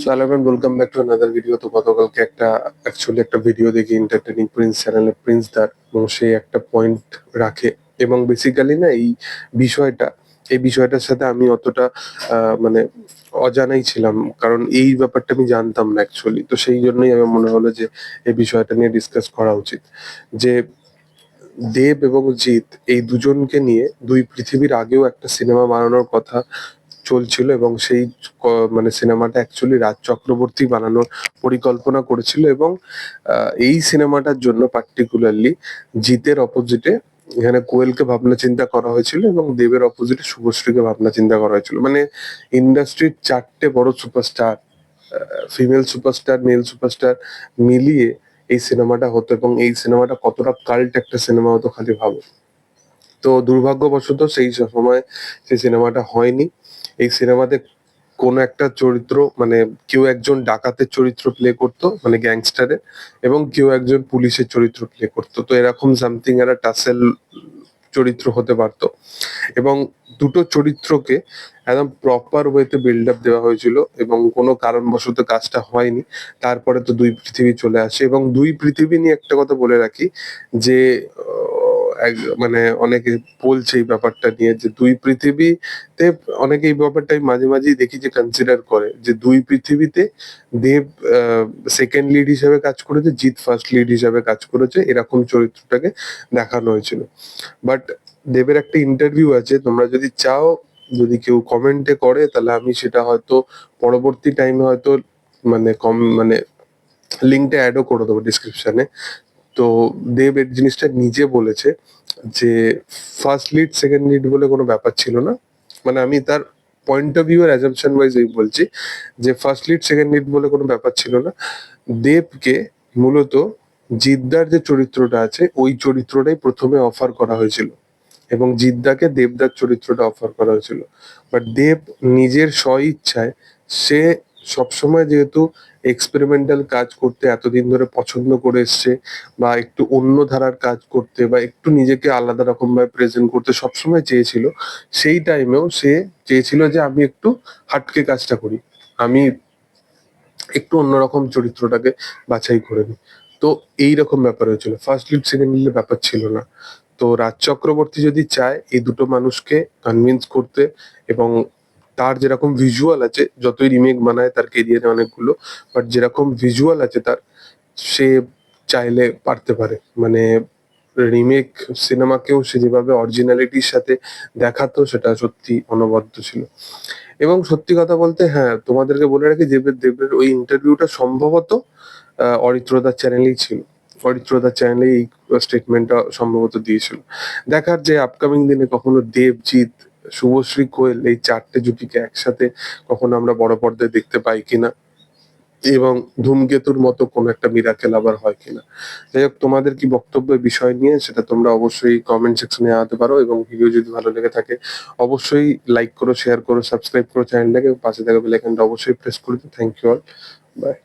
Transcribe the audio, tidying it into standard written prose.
So hello everyone, welcome back to another video. তো গতকালকে একটা ভিডিও দেখি এন্টারটেইনিং প্রিন্স চ্যানেলে, প্রিন্স দার, এবং সে একটা পয়েন্ট রাখে। এবং বেসিক্যালি না এই বিষয়টার সাথে আমি অতটা মানে অজানাই ছিলাম, কারণ এই ব্যাপারটা আমি জানতাম না অ্যাকচুয়ালি। তো সেই জন্যই আমার মনে হলো যে এই বিষয়টা নিয়ে ডিসকাস করা উচিত। যে দেব এবং জিৎ, এই দুজনকে নিয়ে দুই পৃথিবীর আগেও একটা সিনেমা বানানোর কথা চলছিল, এবং সেই মানে সিনেমাটা অ্যাকচুয়ালি রাজ চক্রবর্তী বানানোর পরিকল্পনা করেছিল। এবং এই সিনেমাটার জন্য পার্টিকুলারলি জিতের অপোজিটে এখানে কোয়েলকে ভাবনা চিন্তা করা হয়েছিল, এবং দেবের অপোজিটে শুভশ্রীকে ভাবনা চিন্তা করা হয়েছিল। মানে ইন্ডাস্ট্রির চারটে বড় superstar, female superstar, male superstar মিলিয়ে এই সিনেমাটা হতো, এবং এই সিনেমাটা কতটা কাল্ট একটা সিনেমা হতো খালি ভাবো। তো দুর্ভাগ্যবশত সেই সময় সেই সিনেমাটা হয়নি। এই সিনেমাতে কোনো একটা চরিত্র, মানে কেউ একজন ডাকাতের চরিত্র প্লে করতো, মানে গ্যাংস্টারের, এবং কেউ একজন পুলিশের চরিত্র প্লে করতো। তো এরকম সামথিং একটা টাসেল চরিত্র হতে পারতো, এবং দুটো চরিত্রকে একদম প্রপার ওয়েতে বিল্ড আপ দেওয়া হয়েছিল, এবং কোনো কারণবশত কাজটা হয়নি। তারপরে তো দুই পৃথিবী চলে আসে, এবং দুই পৃথিবী নিয়ে একটা কথা বলে রাখি যে মানে অনেকে বলছে এই ব্যাপারটা নিয়ে যে দুই পৃথিবীতে, অনেকে এই ব্যাপারটা আমি মাঝে মাঝেই দেখি যে কনসিডার করে যে দুই পৃথিবীতে দেব সেকেন্ড লিড হিসেবে কাজ করেছে, জিৎ ফার্স্ট লিড হিসেবে কাজ করেছে, এরকম চরিত্রটাকে দেখানো হয়েছিল। বাট দেবের একটা ইন্টারভিউ আছে, তোমরা যদি চাও, যদি কেউ কমেন্টে করে, তাহলে আমি সেটা হয়তো পরবর্তী টাইমে হয়তো মানে লিঙ্কটা অ্যাডও করে দেবো ডিসক্রিপশনে। তো দেব এই জিনিসটা নিজে বলেছে যে ফার্স্ট লিড সেকেন্ড লিড বলে কোনো ব্যাপার ছিল না। মানে আমি তার পয়েন্ট অফ ভিউ এর অ্যাজাম্পশন ওয়াইজ এই বলছি যে ফার্স্ট লিড সেকেন্ড লিড বলে কোনো ব্যাপার ছিল না। দেবকে মূলত জিদ্দার যে চরিত্রটা আছে ওই চরিত্রটাই প্রথমে অফার করা হয়েছিল, এবং জিদ্দাকে দেবদার চরিত্রটা অফার করা হয়েছিল। বাট দেব নিজের স্বইচ্ছায়, সে সবসময় যেহেতু এক্সপেরিমেন্টাল কাজ করতে এতদিন ধরে পছন্দ করে এসছে, বা একটু অন্য ধারার কাজ করতে, বা একটু নিজেকে আলাদা রকম ভাবে প্রেজেন্ট করতে সবসময় চেয়েছিল, সেই টাইমেও সে চেয়েছিল যে আমি একটু হাটকে কাজটা করি, আমি একটু অন্যরকম চরিত্রটাকে বাছাই করে নিই। তো এইরকম ব্যাপার হয়েছিল, ফার্স্ট লিড সেকেন্ড লিডের ব্যাপার ছিল না। তো রাজ চক্রবর্তী যদি চায় এই দুটো মানুষকে কনভিন্স করতে, এবং তার যেরকম ভিজুয়াল আছে, যতই রিমেক বানায় তার কেরিয়ারে অনেকগুলো, বাট যেরকম ভিজুয়াল আছে তার, সে চাইলে পারতে পারে। মানে রিমেক সিনেমাকেও সে যেভাবে অরিজিনালিটির সাথে দেখাতো, সেটা সত্যি অনবদ্য ছিল। এবং সত্যি কথা বলতে, হ্যাঁ, তোমাদেরকে বলে রাখি, দেবের দেবের ওই ইন্টারভিউটা সম্ভবত অরিত্রদার চ্যানেলেই ছিল। অরিত্রদার চ্যানেলে এই স্টেটমেন্টটা সম্ভবত দিয়েছিল। দেখার যে আপকামিং দিনে কখনো দেবজিৎ, শুভশ্রী, কোয়েল, এই চারটে জুটিকে একসাথে কখনো আমরা বড় পর্দায় দেখতে পাই কিনা, এবং ধূমকেতুর মতো কোন একটা মিরাকেল আবার হয় কিনা। যাই হোক, তোমাদের কি বক্তব্য এই বিষয় নিয়ে সেটা তোমরা অবশ্যই কমেন্ট সেকশনে জানাতে পারো, এবং ভিডিও যদি ভালো লেগে থাকে অবশ্যই লাইক করো, শেয়ার করো, সাবস্ক্রাইব করো চ্যানেলটাকে, পাশে থাকা বেল আইকনটা অবশ্যই প্রেস করে দিও। Thank you all, by.